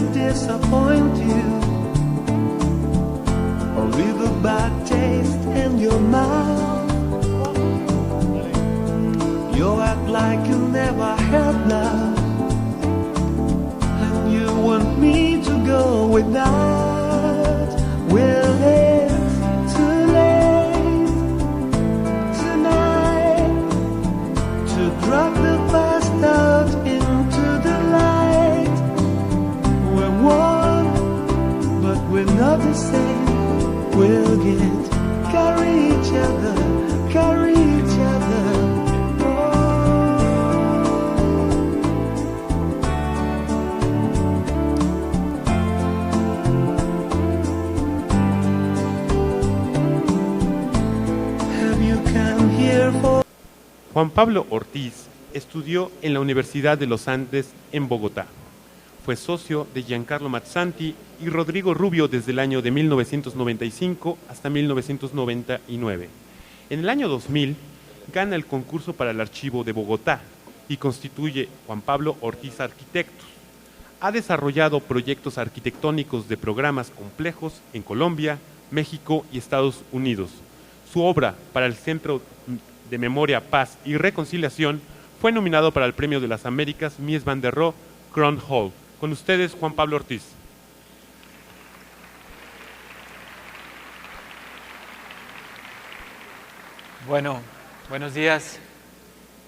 I disappoint you or leave a bad taste in your mouth? You act like you never had love, and you want me to go without. Well, it's too late tonight to drop the past out into the light. We're one, but we're not the same. We'll get carry each other, carry each other. Juan Pablo Ortiz estudió en la Universidad de los Andes en Bogotá. Fue socio de Giancarlo Mazzanti y Rodrigo Rubio desde el año de 1995 hasta 1999. En el año 2000 gana el concurso para el Archivo de Bogotá y constituye Juan Pablo Ortiz Arquitectos. Ha desarrollado proyectos arquitectónicos de programas complejos en Colombia, México y Estados Unidos. Su obra para el Centro de Memoria, Paz y Reconciliación fue nominado para el Premio de las Américas Mies van der Rohe Crown Hall. Con ustedes, Juan Pablo Ortiz. Bueno, buenos días.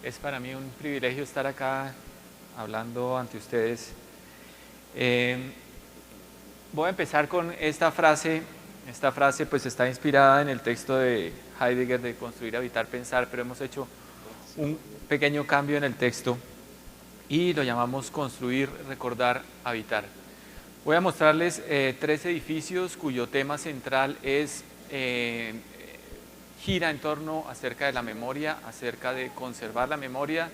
Es para mí un privilegio estar acá hablando ante ustedes. Voy a empezar con esta frase. Esta frase pues está inspirada en el texto de Heidegger de Construir, Habitar, Pensar, pero hemos hecho un pequeño cambio en el texto y lo llamamos Construir, Recordar, Habitar. Voy a mostrarles 3 edificios cuyo tema central es gira en torno acerca de la memoria, acerca de conservar la memoria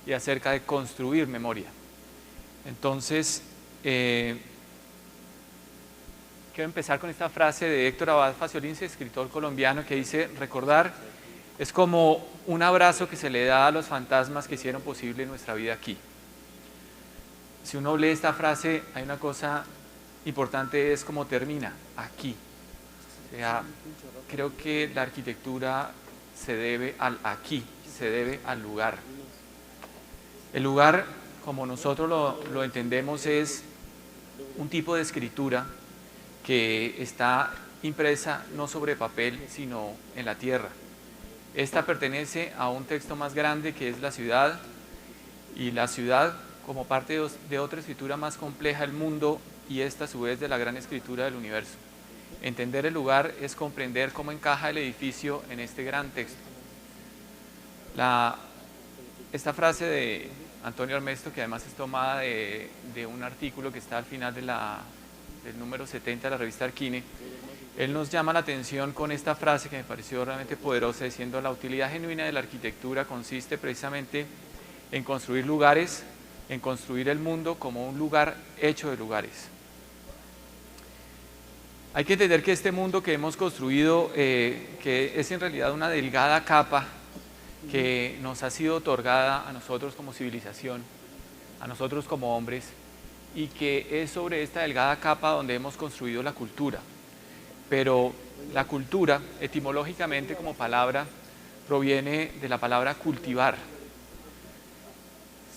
y acerca de construir memoria. Entonces, quiero empezar con esta frase de Héctor Abad Faciolince, escritor colombiano, que dice: recordar es como un abrazo que se le da a los fantasmas que hicieron posible nuestra vida aquí. Si uno lee esta frase, hay una cosa importante, es cómo termina, aquí. O sea, creo que la arquitectura se debe al aquí, se debe al lugar. El lugar, como nosotros lo entendemos, es un tipo de escritura que está impresa no sobre papel, sino en la tierra. Esta pertenece a un texto más grande que es la ciudad, y la ciudad como parte de otra escritura más compleja, el mundo, y esta a su vez de la gran escritura del universo. Entender el lugar es comprender cómo encaja el edificio en este gran texto. Esta frase de Antonio Armesto, que además es tomada de un artículo que está al final del número 70 de la revista Arquine, él nos llama la atención con esta frase que me pareció realmente poderosa, diciendo: la utilidad genuina de la arquitectura consiste precisamente en construir lugares, en construir el mundo como un lugar hecho de lugares. Hay que entender que este mundo que hemos construido, que es en realidad una delgada capa que nos ha sido otorgada a nosotros como civilización, a nosotros como hombres, y que es sobre esta delgada capa donde hemos construido la cultura. Pero la cultura, etimológicamente como palabra, proviene de la palabra cultivar.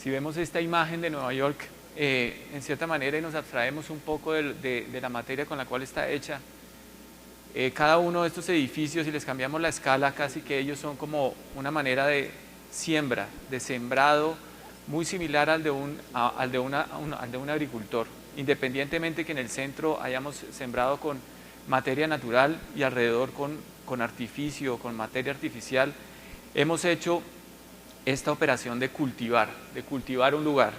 Si vemos esta imagen de Nueva York, en cierta manera, y nos abstraemos un poco de la materia con la cual está hecha, cada uno de estos edificios, si les cambiamos la escala, casi que ellos son como una manera de siembra, de sembrado, muy similar al de un agricultor, independientemente que en el centro hayamos sembrado con materia natural y alrededor con artificio, con materia artificial. Hemos hecho esta operación de cultivar un lugar.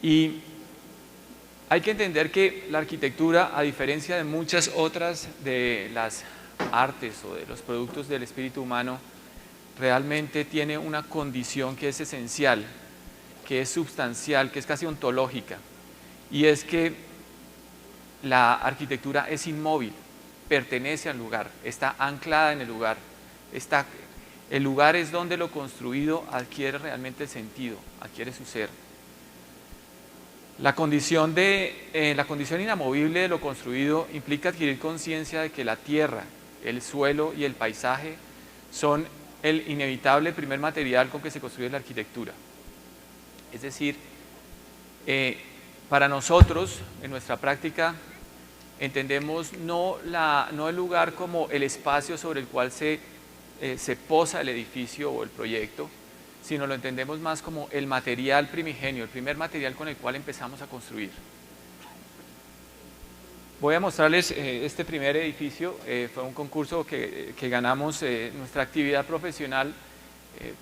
Y hay que entender que la arquitectura, a diferencia de muchas otras de las artes o de los productos del espíritu humano, realmente tiene una condición que es esencial, que es sustancial, que es casi ontológica, y es que la arquitectura es inmóvil, pertenece al lugar, está anclada en el lugar, el lugar es donde lo construido adquiere realmente sentido, adquiere su ser. La condición inamovible de lo construido implica adquirir conciencia de que la tierra, el suelo y el paisaje son el inevitable primer material con que se construye la arquitectura. Es decir, para nosotros, en nuestra práctica, entendemos no el lugar como el espacio sobre el cual se posa el edificio o el proyecto, sino lo entendemos más como el material primigenio, el primer material con el cual empezamos a construir. Voy a mostrarles este primer edificio. Fue un concurso que ganamos. Nuestra actividad profesional,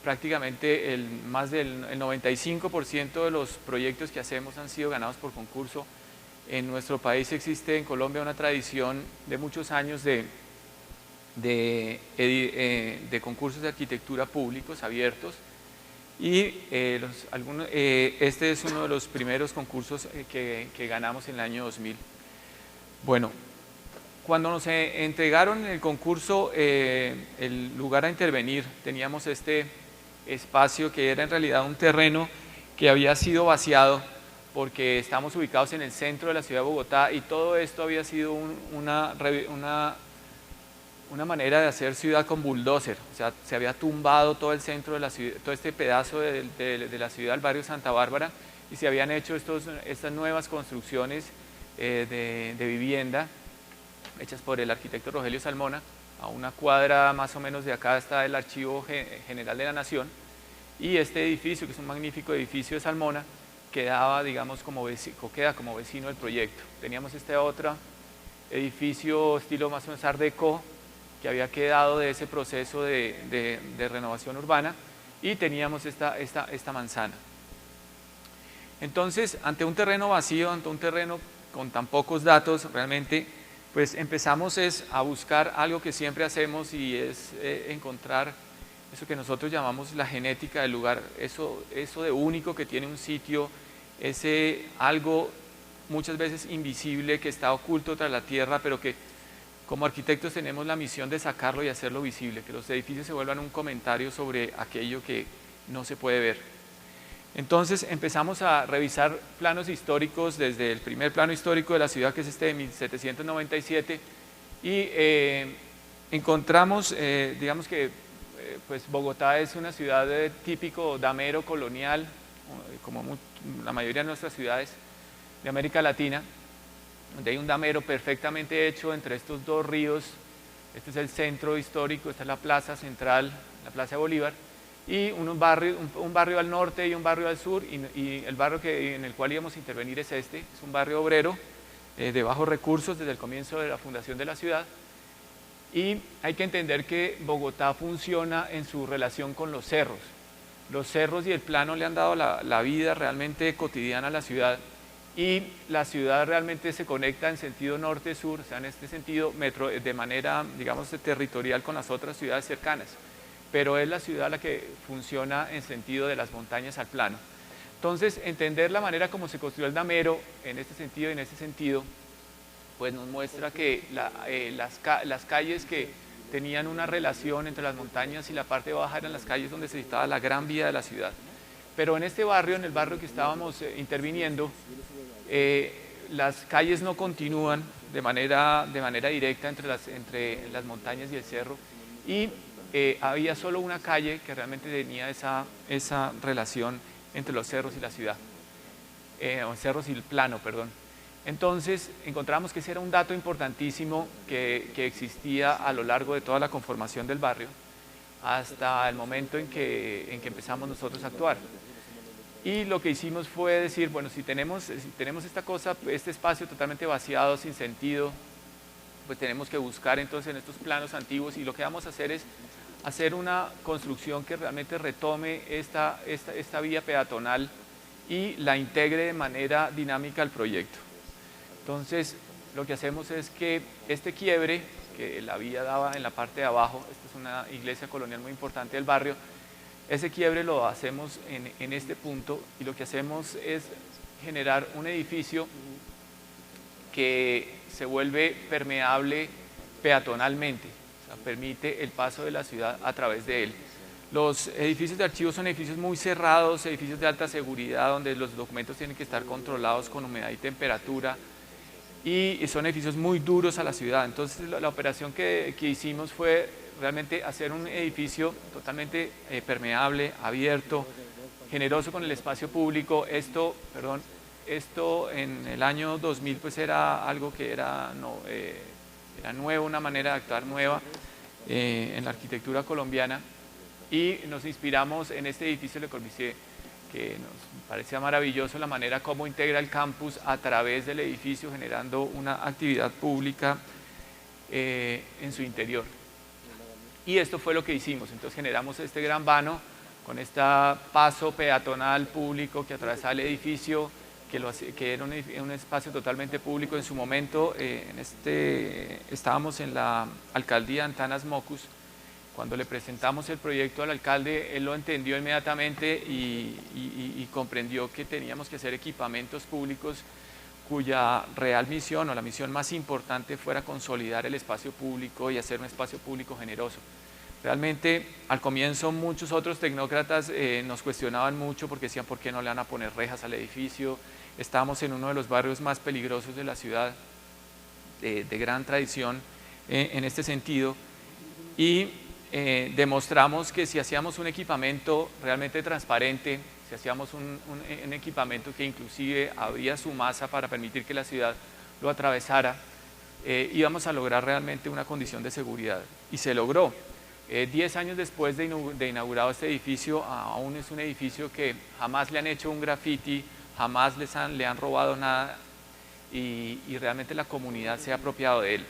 prácticamente más del 95% de los proyectos que hacemos han sido ganados por concurso. En nuestro país existe en Colombia una tradición de muchos años de concursos de arquitectura públicos, abiertos, y este es uno de los primeros concursos que ganamos en el año 2000. Bueno, cuando nos entregaron en el concurso el lugar a intervenir, teníamos este espacio que era en realidad un terreno que había sido vaciado porque estamos ubicados en el centro de la ciudad de Bogotá, y todo esto había sido una manera de hacer ciudad con bulldozer. O sea, se había tumbado todo el centro de la ciudad, todo este pedazo de la ciudad, el barrio Santa Bárbara, y se habían hecho estas nuevas construcciones de vivienda hechas por el arquitecto Rogelio Salmona. A una cuadra más o menos de acá está el Archivo General de la Nación, y este edificio, que es un magnífico edificio de Salmona, queda como vecino del proyecto. Teníamos este otro edificio estilo más o menos Art Deco, que había quedado de ese proceso de renovación urbana, y teníamos esta manzana. Entonces, ante un terreno vacío, ante un terreno con tan pocos datos, realmente, pues empezamos a buscar algo que siempre hacemos, y es encontrar eso que nosotros llamamos la genética del lugar, eso de único que tiene un sitio, ese algo muchas veces invisible que está oculto tras la tierra, pero que como arquitectos tenemos la misión de sacarlo y hacerlo visible, que los edificios se vuelvan un comentario sobre aquello que no se puede ver. Entonces empezamos a revisar planos históricos, desde el primer plano histórico de la ciudad, que es este de 1797, y encontramos, digamos que pues Bogotá es una ciudad típico damero colonial, como la mayoría de nuestras ciudades de América Latina, donde hay un damero perfectamente hecho entre estos dos ríos. Este es el centro histórico, esta es la plaza central, la Plaza de Bolívar, y un barrio al norte y un barrio al sur, y el barrio en el cual íbamos a intervenir es es un barrio obrero de bajos recursos desde el comienzo de la fundación de la ciudad. Y hay que entender que Bogotá funciona en su relación con los cerros. Los cerros y el plano le han dado la vida realmente cotidiana a la ciudad, y la ciudad realmente se conecta en sentido norte-sur, o sea, en este sentido de manera, digamos, territorial con las otras ciudades cercanas, pero es la ciudad la que funciona en sentido de las montañas al plano. Entonces, entender la manera como se construyó el damero en este sentido y en este sentido, pues nos muestra que las calles que tenían una relación entre las montañas y la parte baja eran las calles donde se estaba la gran vía de la ciudad. Pero en este barrio, en el barrio que estábamos interviniendo, las calles no continúan de manera directa entre las montañas y el cerro, y había solo una calle que realmente tenía esa relación entre los cerros y la ciudad, o cerros y el plano, perdón. Entonces encontramos que ese era un dato importantísimo que existía a lo largo de toda la conformación del barrio, hasta el momento en que empezamos nosotros a actuar. Y lo que hicimos fue decir, bueno, si tenemos esta cosa, este espacio totalmente vaciado, sin sentido, pues tenemos que buscar entonces en estos planos antiguos, y lo que vamos a hacer es hacer una construcción que realmente retome esta vía peatonal y la integre de manera dinámica al proyecto. Entonces, lo que hacemos es que este quiebre, que la vía daba en la parte de abajo, esta es una iglesia colonial muy importante del barrio, ese quiebre lo hacemos en este punto, y lo que hacemos es generar un edificio que se vuelve permeable peatonalmente, o sea, permite el paso de la ciudad a través de él. Los edificios de archivos son edificios muy cerrados, edificios de alta seguridad, donde los documentos tienen que estar controlados con humedad y temperatura, y son edificios muy duros a la ciudad. Entonces la operación que hicimos fue realmente hacer un edificio totalmente permeable, abierto, generoso con el espacio público. Esto en el año 2000 pues era algo que era nuevo, una manera de actuar nueva en la arquitectura colombiana, y nos inspiramos en este edificio Le Corbusier, que nos parecía maravilloso la manera como integra el campus a través del edificio, generando una actividad pública en su interior. Y esto fue lo que hicimos. Entonces generamos este gran vano con este paso peatonal público que atravesaba el edificio, que era un espacio totalmente público en su momento. Estábamos en la alcaldía Antanas Mocus. Cuando le presentamos el proyecto al alcalde, él lo entendió inmediatamente y comprendió que teníamos que hacer equipamientos públicos cuya real misión o la misión más importante fuera consolidar el espacio público y hacer un espacio público generoso. Realmente al comienzo muchos otros tecnócratas nos cuestionaban mucho porque decían ¿por qué no le van a poner rejas al edificio? Estábamos en uno de los barrios más peligrosos de la ciudad, de gran tradición en este sentido, y demostramos que si hacíamos un equipamiento realmente transparente, si hacíamos un equipamiento que inclusive abría su masa para permitir que la ciudad lo atravesara, íbamos a lograr realmente una condición de seguridad. Y se logró. 10 años después de inaugurado este edificio, aún es un edificio que jamás le han hecho un graffiti, jamás le han robado nada, y realmente la comunidad se ha apropiado de él.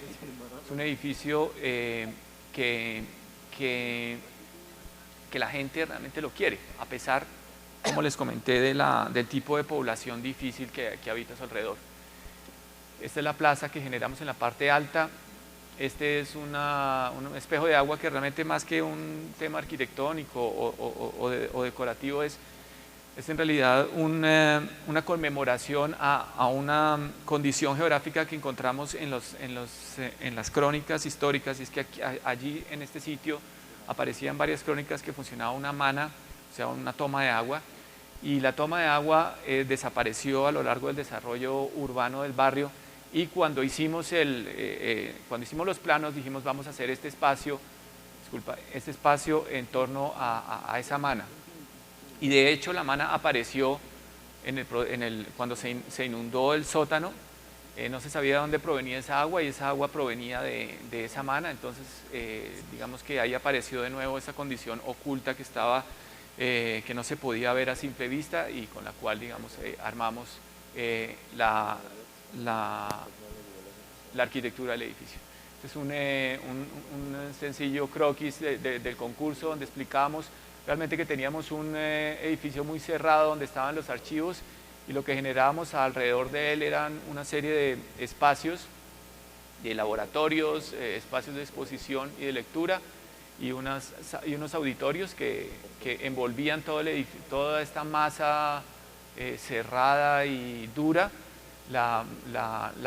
Es un edificio que la gente realmente lo quiere, a pesar, como les comenté, del tipo de población difícil que habita a su alrededor. Esta es la plaza que generamos en la parte alta. Este es un espejo de agua que realmente, más que un tema arquitectónico o decorativo, es en realidad una conmemoración a una condición geográfica que encontramos en las crónicas históricas. Y es que allí en este sitio aparecían varias crónicas que funcionaba una mana, o sea, una toma de agua, y la toma de agua desapareció a lo largo del desarrollo urbano del barrio. Y cuando hicimos los planos, dijimos vamos a hacer este espacio en torno a esa mana. Y de hecho la mana apareció cuando se inundó el sótano. No se sabía de dónde provenía esa agua, y esa agua provenía de esa mana. Entonces digamos que ahí apareció de nuevo esa condición oculta que no se podía ver a simple vista, y con la cual digamos armamos la arquitectura del edificio. Este es un sencillo croquis del concurso, donde explicábamos realmente que teníamos un edificio muy cerrado donde estaban los archivos, y lo que generábamos alrededor de él eran una serie de espacios de laboratorios, espacios de exposición y de lectura, y unos auditorios que envolvían toda esta masa cerrada y dura. La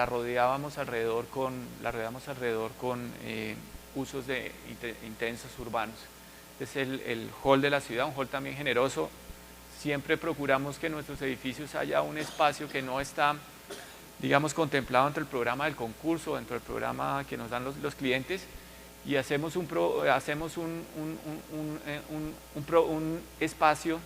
rodeábamos alrededor con usos intensos urbanos. Este es el hall de la ciudad, un hall también generoso. Siempre procuramos que en nuestros edificios haya un espacio que no está, digamos, contemplado dentro del programa del concurso, dentro del programa que nos dan los clientes, y hacemos un espacio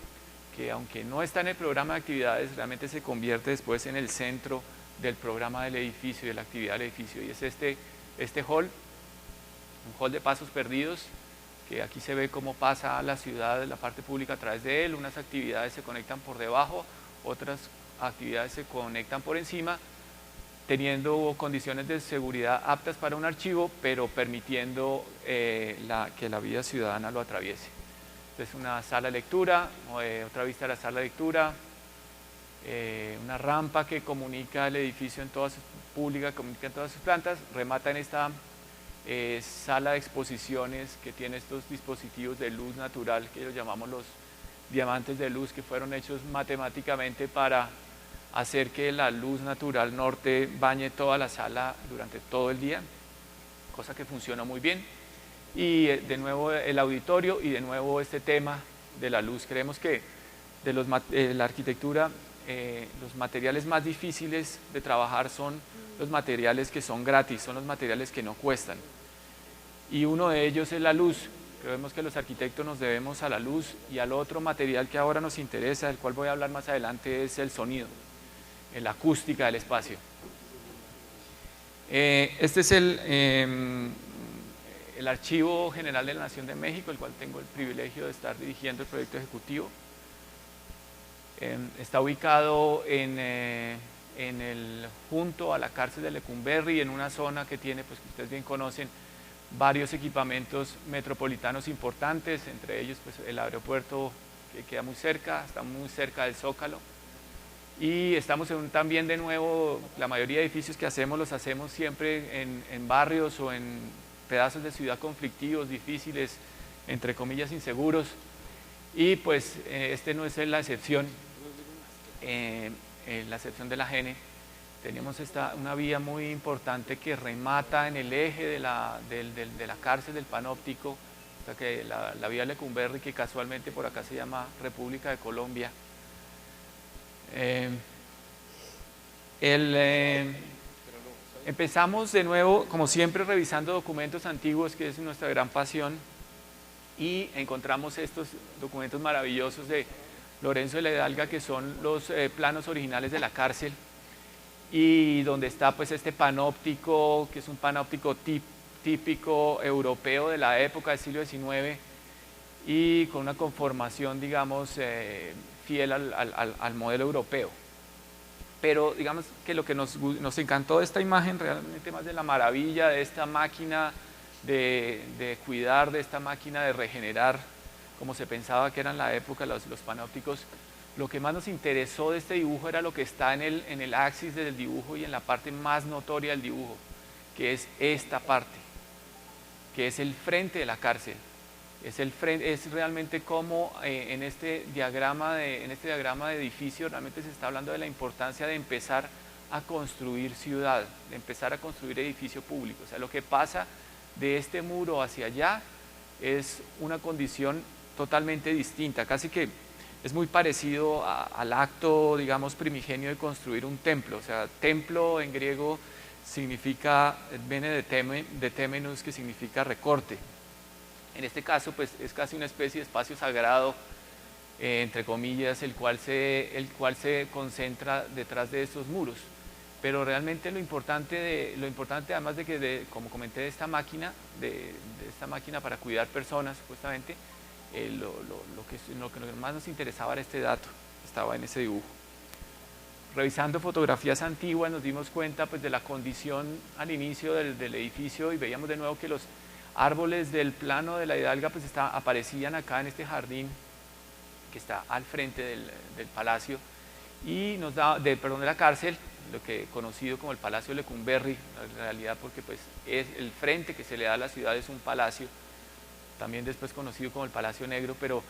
que, aunque no está en el programa de actividades, realmente se convierte después en el centro del programa del edificio y de la actividad del edificio. Y es este hall, un hall de pasos perdidos, que aquí se ve cómo pasa la ciudad, la parte pública a través de él. Unas actividades se conectan por debajo, otras actividades se conectan por encima, teniendo condiciones de seguridad aptas para un archivo, pero permitiendo que la vida ciudadana lo atraviese. Entonces, una sala de lectura, otra vista de la sala de lectura, una rampa que comunica el edificio pública, comunica en todas sus plantas, remata en esta sala de exposiciones que tiene estos dispositivos de luz natural que los llamamos los diamantes de luz, que fueron hechos matemáticamente para hacer que la luz natural norte bañe toda la sala durante todo el día, cosa que funciona muy bien. y de nuevo el auditorio y de nuevo este tema de la luz. Creemos que de la arquitectura, los materiales más difíciles de trabajar son los materiales que son gratis, son los materiales que no cuestan. Y uno de ellos es la luz. Creemos que los arquitectos nos debemos a la luz, y al otro material que ahora nos interesa, del cual voy a hablar más adelante, es el sonido, la acústica del espacio. Este es el Archivo General de la Nación de México, el cual tengo el privilegio de estar dirigiendo el proyecto ejecutivo. Está ubicado junto a la cárcel de Lecumberri, en una zona que tiene, pues que ustedes bien conocen, varios equipamientos metropolitanos importantes, entre ellos pues, el aeropuerto que queda muy cerca, está muy cerca del Zócalo. Y estamos también de nuevo, la mayoría de edificios que hacemos los hacemos siempre en barrios o en pedazos de ciudad conflictivos, difíciles, entre comillas inseguros, y pues este no es la excepción de la Gene. Tenemos una vía muy importante que remata en el eje de la cárcel del Panóptico, o sea que la vía Lecumberri, que casualmente por acá se llama República de Colombia. Empezamos de nuevo, como siempre, revisando documentos antiguos, que es nuestra gran pasión, y encontramos estos documentos maravillosos de Lorenzo de la Hidalga, que son los planos originales de la cárcel, y donde está pues este panóptico, que es un panóptico típico europeo de la época del siglo XIX, y con una conformación, digamos, fiel al modelo europeo. Pero digamos que lo que nos encantó de esta imagen, realmente más de la maravilla de esta máquina de cuidar, de esta máquina de regenerar, como se pensaba que eran en la época los panópticos, lo que más nos interesó de este dibujo era lo que está en el axis del dibujo y en la parte más notoria del dibujo, que es esta parte, que es el frente de la cárcel. Es realmente como en este diagrama de edificio realmente se está hablando de la importancia de empezar a construir ciudad, de empezar a construir edificio público. O sea, lo que pasa de este muro hacia allá es una condición totalmente distinta, casi que es muy parecido al acto, digamos, primigenio de construir un templo. O sea, templo en griego significa, viene de temenus, que significa recorte. En este caso, pues es casi una especie de espacio sagrado, entre comillas, el cual se concentra detrás de estos muros. Pero realmente lo importante además de que, como comenté, de esta máquina para cuidar personas, supuestamente, lo que más nos interesaba era este dato, estaba en ese dibujo. Revisando fotografías antiguas nos dimos cuenta pues, de la condición al inicio del edificio, y veíamos de nuevo que los árboles del plano de la Hidalga pues aparecían acá en este jardín que está al frente del palacio, y de la cárcel, lo que conocido como el Palacio de Lecumberri, en realidad porque pues es el frente que se le da a la ciudad, es un palacio, también después conocido como el Palacio Negro. Pero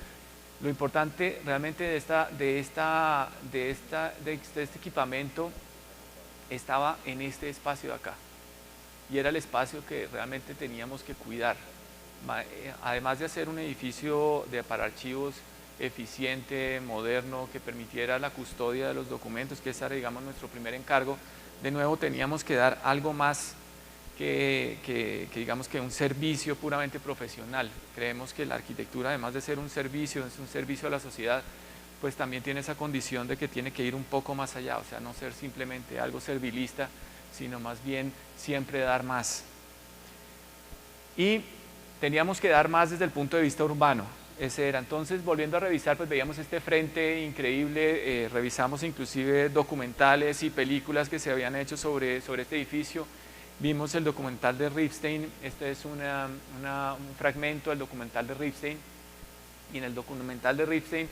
lo importante realmente de este equipamiento estaba en este espacio de acá, y era el espacio que realmente teníamos que cuidar. Además de hacer un edificio para archivos eficiente, moderno, que permitiera la custodia de los documentos, que ese era, digamos, nuestro primer encargo, de nuevo teníamos que dar algo más que digamos que un servicio puramente profesional. Creemos que la arquitectura, además de ser un servicio, es un servicio a la sociedad, pues también tiene esa condición de que tiene que ir un poco más allá, o sea, no ser simplemente algo servilista, sino más bien siempre dar más. Y teníamos que dar más desde el punto de vista urbano, ese era. Entonces, volviendo a revisar, pues veíamos este frente increíble, revisamos inclusive documentales y películas que se habían hecho sobre este edificio. Vimos el documental de Ripstein, este es un fragmento del documental de Ripstein, y en el documental de Ripstein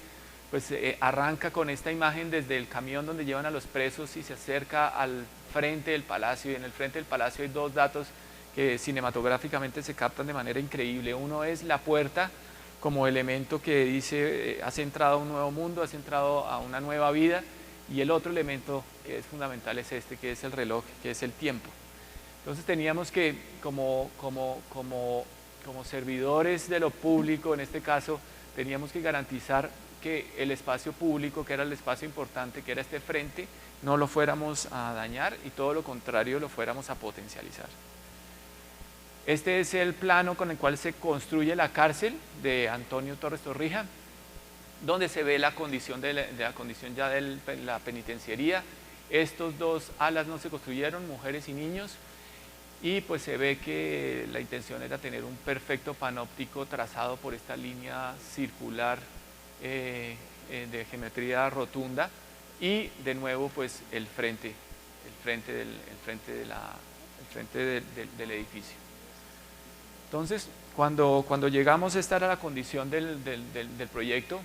pues arranca con esta imagen desde el camión donde llevan a los presos y se acerca al frente del palacio, y en el frente del palacio hay dos datos que cinematográficamente se captan de manera increíble. Uno es la puerta como elemento que dice has entrado a un nuevo mundo, has entrado a una nueva vida, y el otro elemento que es fundamental es este, que es el reloj, que es el tiempo. Entonces teníamos que como como servidores de lo público, en este caso, teníamos que garantizar que el espacio público, que era el espacio importante, que era este frente, no lo fuéramos a dañar y todo lo contrario, lo fuéramos a potencializar. Este es el plano con el cual se construye la cárcel de Antonio Torres Torrija, donde se ve la condición la condición ya de la penitenciaría. Estos dos alas no se construyeron, mujeres y niños, y pues se ve que la intención era tener un perfecto panóptico trazado por esta línea circular de geometría rotunda, y de nuevo pues el frente del edificio. Entonces, cuando llegamos, esta era la condición del proyecto.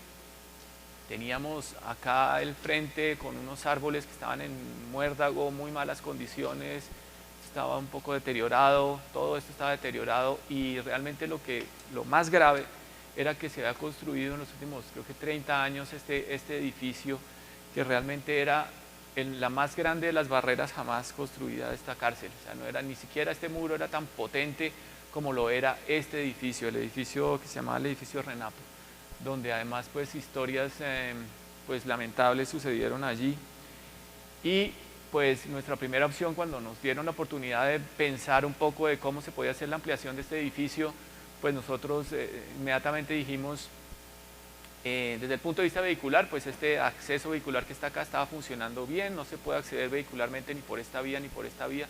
Teníamos acá el frente con unos árboles que estaban en muérdago, muy malas condiciones, estaba un poco deteriorado, todo esto estaba deteriorado, y realmente lo más grave era que se había construido en los últimos, creo que 30 años, este edificio, que realmente era la más grande de las barreras jamás construida de esta cárcel. O sea, no era, ni siquiera este muro era tan potente como lo era este edificio, el edificio que se llamaba el edificio Renapo, donde además pues historias pues lamentables sucedieron allí. Y pues nuestra primera opción, cuando nos dieron la oportunidad de pensar un poco de cómo se podía hacer la ampliación de este edificio, pues nosotros inmediatamente dijimos, desde el punto de vista vehicular, pues este acceso vehicular que está acá estaba funcionando bien, no se puede acceder vehicularmente ni por esta vía ni por esta vía,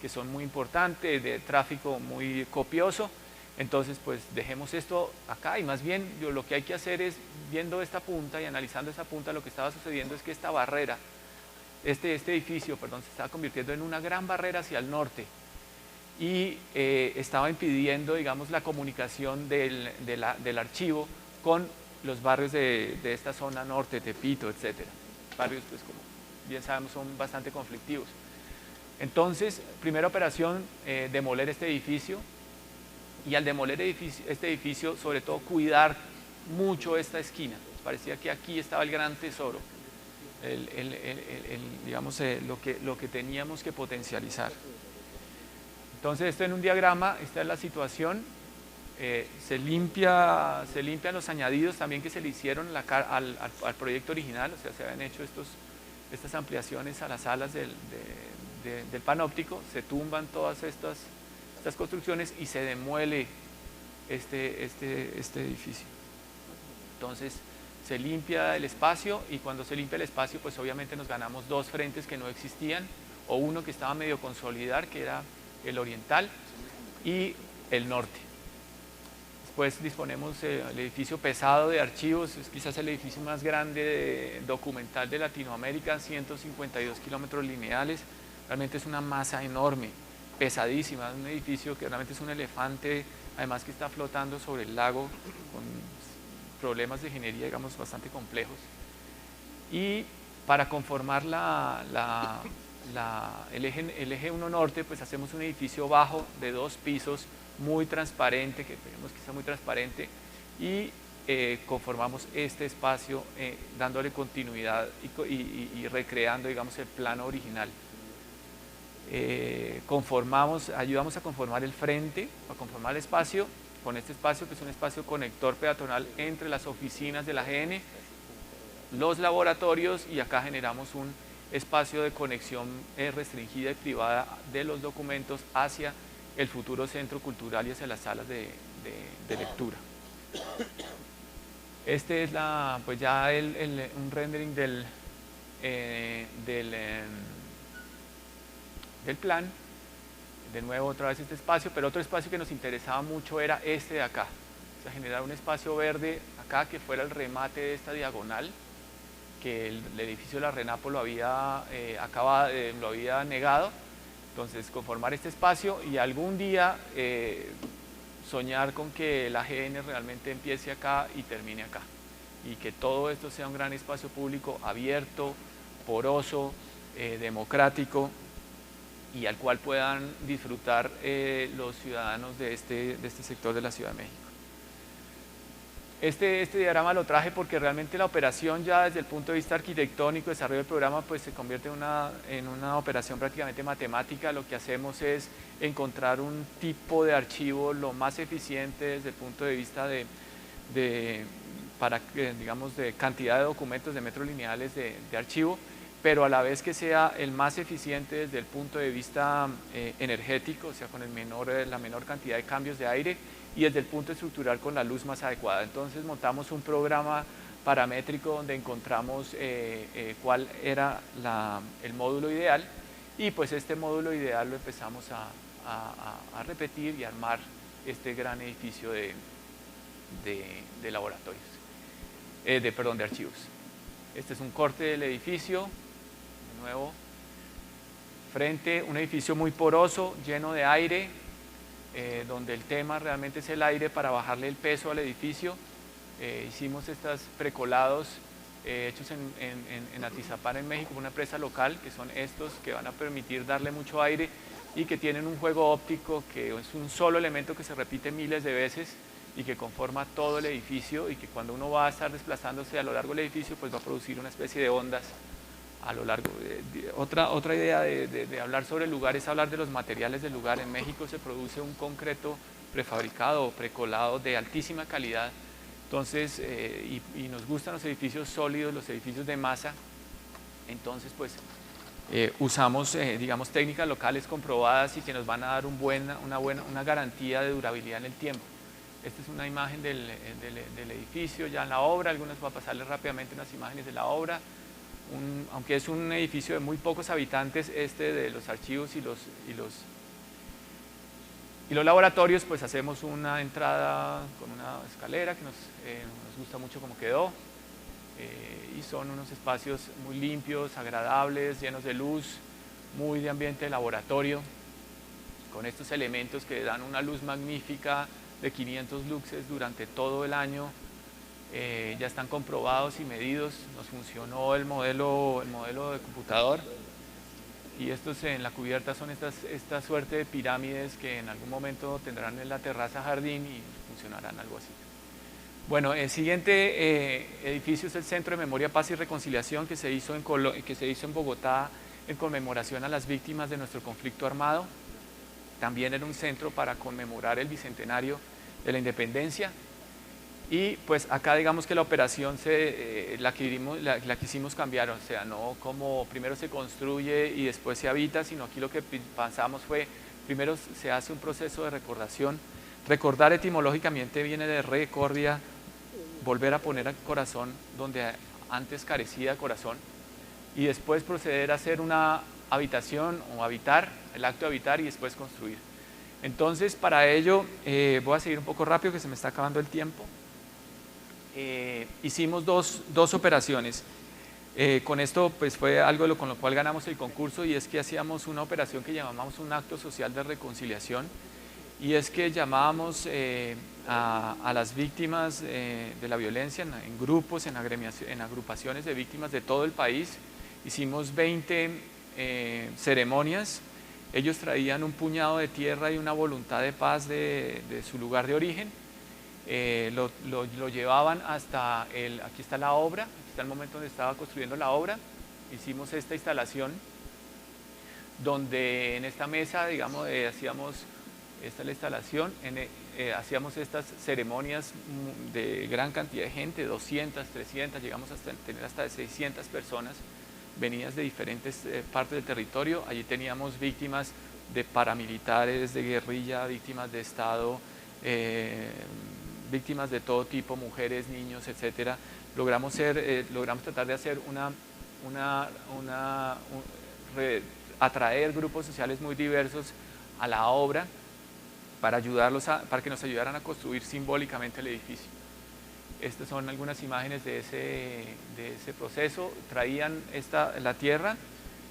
que son muy importantes, de tráfico muy copioso. Entonces pues dejemos esto acá, y más bien lo que hay que hacer es, viendo esta punta y analizando esa punta, lo que estaba sucediendo es que esta barrera, este edificio, perdón, se estaba convirtiendo en una gran barrera hacia el norte, y estaba impidiendo, digamos, la comunicación del archivo con los barrios de esta zona norte, Tepito, etcétera. Barrios, pues como bien sabemos, son bastante conflictivos. Entonces, primera operación, demoler este edificio, y al demoler este edificio, sobre todo cuidar mucho esta esquina. Parecía que aquí estaba el gran tesoro, digamos, lo que teníamos que potencializar. Entonces, esto en un diagrama, esta es la situación. Se limpian los añadidos también que se le hicieron al proyecto original, o sea, se habían hecho estas ampliaciones a las alas del panóptico, se tumban todas estas construcciones y se demuele este edificio. Entonces se limpia el espacio, y cuando se limpia el espacio, pues obviamente nos ganamos dos frentes que no existían, o uno que estaba medio consolidar, que era el oriental, y el norte. Después disponemos el edificio pesado de archivos, es quizás el edificio más grande documental de Latinoamérica, 152 kilómetros lineales, realmente es una masa enorme, pesadísima, un edificio que realmente es un elefante, además que está flotando sobre el lago, con problemas de ingeniería, digamos, bastante complejos. Y para conformar el eje 1 norte, pues hacemos un edificio bajo de 2 pisos, muy transparente, que tenemos que ser muy transparente, y conformamos este espacio dándole continuidad y recreando, digamos, el plano original. Ayudamos a conformar el frente, a conformar el espacio, con este espacio que es un espacio conector peatonal entre las oficinas de la GN, los laboratorios, y acá generamos un espacio de conexión restringida y privada de los documentos hacia el futuro centro cultural y hacia las salas de lectura. Este es pues ya un rendering del plan. De nuevo otra vez este espacio, pero otro espacio que nos interesaba mucho era este de acá, o sea, generar un espacio verde acá que fuera el remate de esta diagonal, que el edificio de la Renapo lo había negado. Entonces conformar este espacio y algún día soñar con que la GN realmente empiece acá y termine acá, y que todo esto sea un gran espacio público abierto, poroso, democrático, y al cual puedan disfrutar los ciudadanos de este sector de la Ciudad de México. Este diagrama lo traje porque realmente la operación ya desde el punto de vista arquitectónico, desarrollo del programa, pues se convierte en una operación prácticamente matemática. Lo que hacemos es encontrar un tipo de archivo lo más eficiente desde el punto de vista digamos, de cantidad de documentos, de metros lineales de archivo, pero a la vez que sea el más eficiente desde el punto de vista energético, o sea, con la menor cantidad de cambios de aire, y desde el punto estructural con la luz más adecuada. Entonces montamos un programa paramétrico donde encontramos cuál era el módulo ideal, y pues este módulo ideal lo empezamos a repetir y armar este gran edificio de laboratorios, de archivos. Este es un corte del edificio, de nuevo, un edificio muy poroso, lleno de aire, donde el tema realmente es el aire para bajarle el peso al edificio. Hicimos estos precolados hechos en Atizapán, en México, una empresa local, que son estos que van a permitir darle mucho aire y que tienen un juego óptico que es un solo elemento que se repite miles de veces y que conforma todo el edificio, y que cuando uno va a estar desplazándose a lo largo del edificio, pues va a producir una especie de ondas a lo largo. Otra idea de hablar sobre el lugar es hablar de los materiales del lugar. En México se produce un concreto prefabricado o precolado de altísima calidad. Entonces, y nos gustan los edificios sólidos, los edificios de masa. Entonces, pues, usamos, digamos, técnicas locales comprobadas y que nos van a dar una garantía de durabilidad en el tiempo. Esta es una imagen del edificio ya en la obra. Algunas voy a pasarles rápidamente unas imágenes de la obra. Aunque es un edificio de muy pocos habitantes, de los archivos y los laboratorios, pues hacemos una entrada con una escalera que nos gusta mucho cómo quedó, y son unos espacios muy limpios, agradables, llenos de luz, muy de ambiente de laboratorio, con estos elementos que dan una luz magnífica de 500 luxes durante todo el año. Ya están comprobados y medidos, nos funcionó el modelo de computador, y estos en la cubierta son esta suerte de pirámides que en algún momento tendrán en la terraza jardín y funcionarán algo así. Bueno, el siguiente edificio es el Centro de Memoria, Paz y Reconciliación, que se hizo en Bogotá en conmemoración a las víctimas de nuestro conflicto armado. También era un centro para conmemorar el bicentenario de la independencia. Y pues acá digamos que la operación la quisimos cambiar, o sea, no como primero se construye y después se habita, sino aquí lo que pensamos fue, primero se hace un proceso de recordación. Recordar etimológicamente viene de recordia, volver a poner corazón donde antes carecía de corazón, y después proceder a hacer una habitación o habitar, el acto de habitar, y después construir. Entonces, para ello, voy a seguir un poco rápido que se me está acabando el tiempo. Hicimos dos operaciones. Con esto pues fue algo con lo cual ganamos el concurso, y es que hacíamos una operación que llamábamos un acto social de reconciliación, y es que llamábamos a las víctimas de la violencia en grupos, en agrupaciones de víctimas de todo el país. Hicimos 20 ceremonias. Ellos traían un puñado de tierra y una voluntad de paz de su lugar de origen. Lo llevaban hasta aquí está la obra, aquí está el momento donde estaba construyendo la obra. Hicimos esta instalación donde en esta mesa, digamos, hacíamos, esta es la instalación, hacíamos estas ceremonias de gran cantidad de gente, 200, 300, llegamos hasta tener hasta de 600 personas venidas de diferentes partes del territorio. Allí teníamos víctimas de paramilitares, de guerrilla, víctimas de Estado, víctimas de todo tipo, mujeres, niños, etcétera. Logramos tratar de hacer atraer grupos sociales muy diversos a la obra para que nos ayudaran a construir simbólicamente el edificio. Estas son algunas imágenes de ese proceso. Traían la tierra,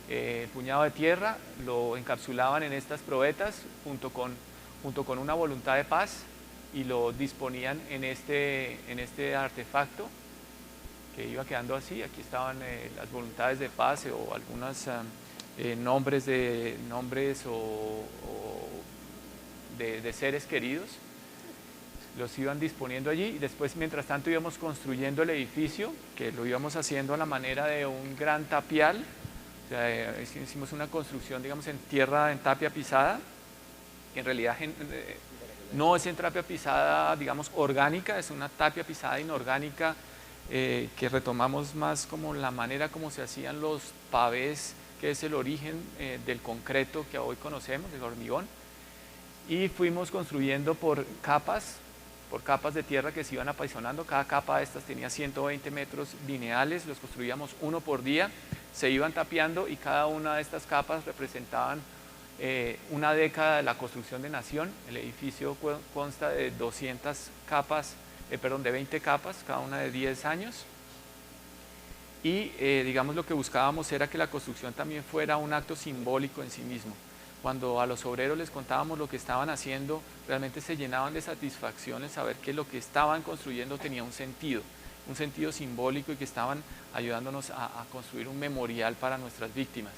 el puñado de tierra, lo encapsulaban en estas probetas junto con una voluntad de paz, y lo disponían en este artefacto que iba quedando así. Aquí estaban las voluntades de paz o algunos nombres de seres queridos. los iban disponiendo allí y después mientras tanto íbamos construyendo el edificio, que lo íbamos haciendo a la manera de un gran tapial. O sea, hicimos una construcción, digamos, en tierra, en tapia pisada. En realidad no es en tapia pisada, digamos, orgánica, es una tapia pisada inorgánica que retomamos más como la manera como se hacían los pavés, que es el origen del concreto que hoy conocemos, el hormigón. Y fuimos construyendo por capas de tierra que se iban apaisonando. Cada capa de estas tenía 120 metros lineales, los construíamos uno por día, se iban tapiando y cada una de estas capas representaban una década de la construcción de nación. El edificio consta de 200 capas, de 20 capas, cada una de 10 años. Y digamos lo que buscábamos era que la construcción también fuera un acto simbólico en sí mismo. Cuando a los obreros les contábamos lo que estaban haciendo, realmente se llenaban de satisfacción el saber que lo que estaban construyendo tenía un sentido simbólico y que estaban ayudándonos a construir un memorial para nuestras víctimas.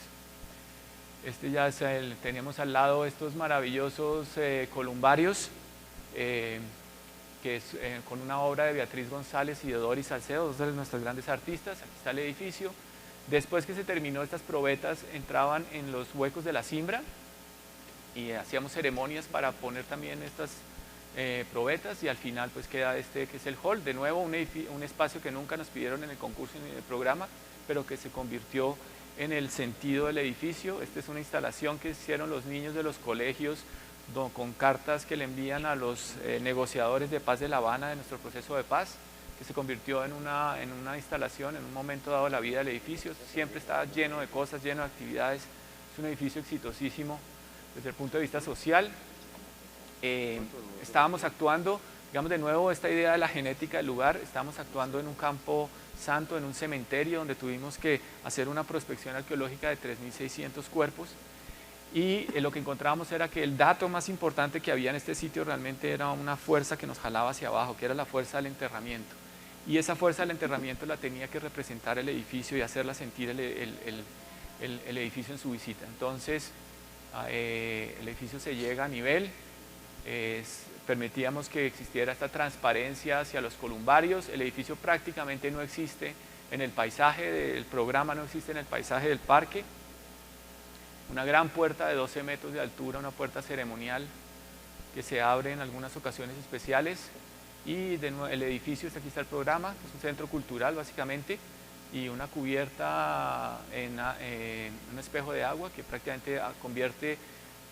Este ya es teníamos al lado estos maravillosos columbarios, que es con una obra de Beatriz González y de Doris Salcedo, dos de nuestras grandes artistas. Aquí está el edificio. Después que se terminó, estas probetas entraban en los huecos de la cimbra y hacíamos ceremonias para poner también estas probetas, y al final pues queda este que es el hall, de nuevo un espacio que nunca nos pidieron en el concurso ni en el programa, pero que se convirtió en el sentido del edificio. Esta es una instalación que hicieron los niños de los colegios con cartas que le envían a los negociadores de paz de La Habana de nuestro proceso de paz, que se convirtió en una instalación en un momento dado de la vida del edificio. Siempre está lleno de cosas, lleno de actividades. Es un edificio exitosísimo desde el punto de vista social. Estábamos actuando, digamos de nuevo, esta idea de la genética del lugar. Estábamos actuando en un campo santo, en un cementerio donde tuvimos que hacer una prospección arqueológica de 3.600 cuerpos. Y lo que encontrábamos era que el dato más importante que había en este sitio realmente era una fuerza que nos jalaba hacia abajo, que era la fuerza del enterramiento. Y esa fuerza del enterramiento la tenía que representar el edificio y hacerla sentir el edificio en su visita. Entonces, el edificio se llega a nivel, permitíamos que existiera esta transparencia hacia los columbarios. El edificio prácticamente no existe en el paisaje del programa, no existe en el paisaje del parque. Una gran puerta de 12 metros de altura, una puerta ceremonial que se abre en algunas ocasiones especiales. Y el edificio, aquí está el programa, que es un centro cultural básicamente, y una cubierta en un espejo de agua que prácticamente convierte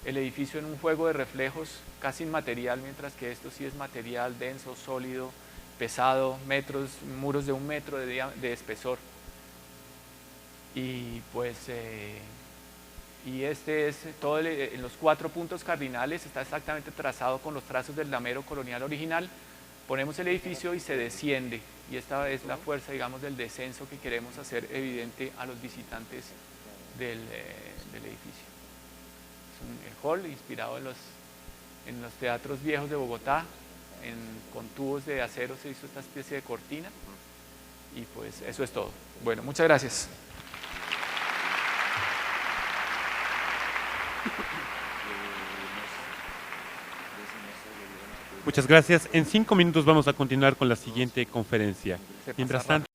el edificio en un juego de reflejos casi inmaterial, mientras que esto sí es material denso, sólido, pesado, muros de 1 metro de espesor. Y pues y este es todo en los 4 puntos cardinales, está exactamente trazado con los trazos del damero colonial original. Ponemos el edificio y se desciende, y esta es la fuerza, digamos, del descenso que queremos hacer evidente a los visitantes del edificio. Es el hall inspirado en los teatros viejos de Bogotá, con tubos de acero se hizo esta especie de cortina, y pues eso es todo. Bueno, muchas gracias. Muchas gracias. En 5 minutos vamos a continuar con la siguiente conferencia. Mientras tanto,